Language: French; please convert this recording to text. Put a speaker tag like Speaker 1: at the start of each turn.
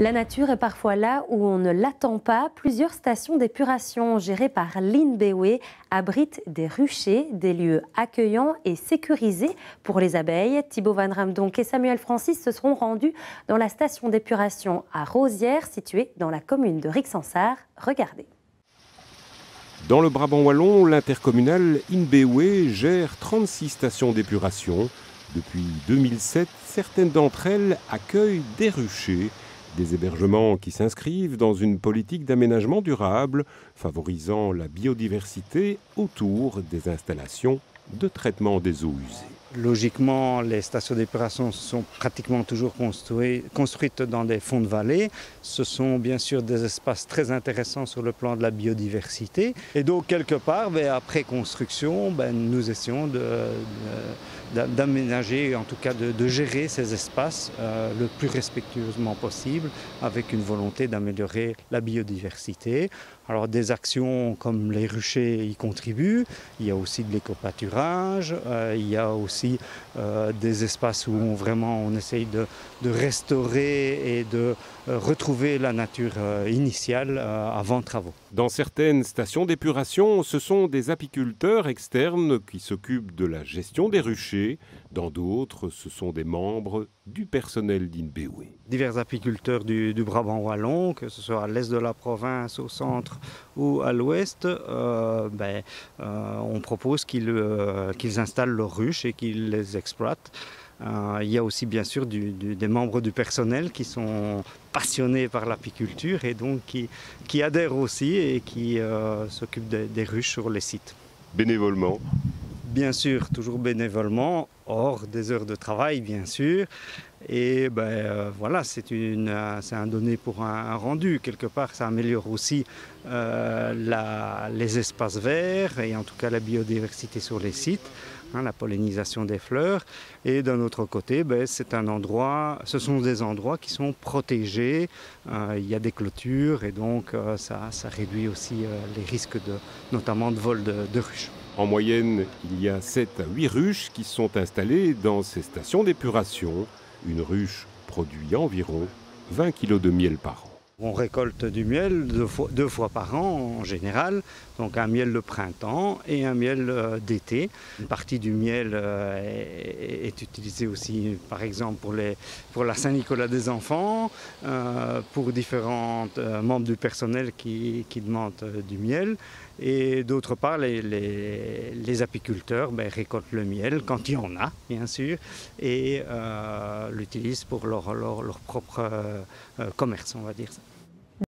Speaker 1: La nature est parfois là où on ne l'attend pas. Plusieurs stations d'épuration gérées par l'INBEWE abritent des ruchers, des lieux accueillants et sécurisés pour les abeilles. Thibaut Van Ramdonk et Samuel Francis se seront rendus dans la station d'épuration à Rosières, située dans la commune de Rixensart. Regardez.
Speaker 2: Dans le Brabant wallon, l'intercommunal INBEWE gère 36 stations d'épuration. Depuis 2007, certaines d'entre elles accueillent des ruchers, des hébergements qui s'inscrivent dans une politique d'aménagement durable, favorisant la biodiversité autour des installations de traitement des eaux usées.
Speaker 3: Logiquement, les stations d'épuration sont pratiquement toujours construites dans des fonds de vallée. Ce sont bien sûr des espaces très intéressants sur le plan de la biodiversité. Et donc, quelque part, après construction, nous essayons d'aménager, en tout cas de gérer ces espaces le plus respectueusement possible, avec une volonté d'améliorer la biodiversité. Alors des actions comme les ruchers y contribuent, il y a aussi de l'éco-pâturage, il y a aussi des espaces où on essaye de restaurer et de retrouver la nature initiale avant travaux.
Speaker 2: Dans certaines stations d'épuration, ce sont des apiculteurs externes qui s'occupent de la gestion des ruchers. Dans d'autres, ce sont des membres du personnel d'INBEWE.
Speaker 3: Divers apiculteurs du Brabant wallon, que ce soit à l'est de la province, au centre ou à l'ouest, on propose qu'ils installent leurs ruches et qu'ils les exploitent. Il y a aussi bien sûr des membres du personnel qui sont passionnés par l'apiculture et donc qui adhèrent aussi et qui s'occupent des ruches sur les sites.
Speaker 2: Bénévolement?
Speaker 3: Bien sûr, toujours bénévolement, hors des heures de travail bien sûr. Et voilà, c'est un donné pour un rendu. Quelque part, ça améliore aussi les espaces verts et en tout cas la biodiversité sur les sites, la pollinisation des fleurs. Et d'un autre côté, ce sont des endroits qui sont protégés. Il y a des clôtures et donc ça réduit aussi les risques notamment de vol de ruches.
Speaker 2: En moyenne, il y a 7 à 8 ruches qui sont installées dans ces stations d'épuration. Une ruche produit environ 20 kg de miel par an.
Speaker 3: On récolte du miel deux fois par an en général, donc un miel de printemps et un miel d'été. Une partie du miel est utilisée aussi par exemple pour la Saint-Nicolas des enfants, pour différents membres du personnel qui demandent du miel. Et d'autre part, les apiculteurs récoltent le miel quand il y en a, bien sûr, et l'utilisent pour leur propre commerce, on va dire ça.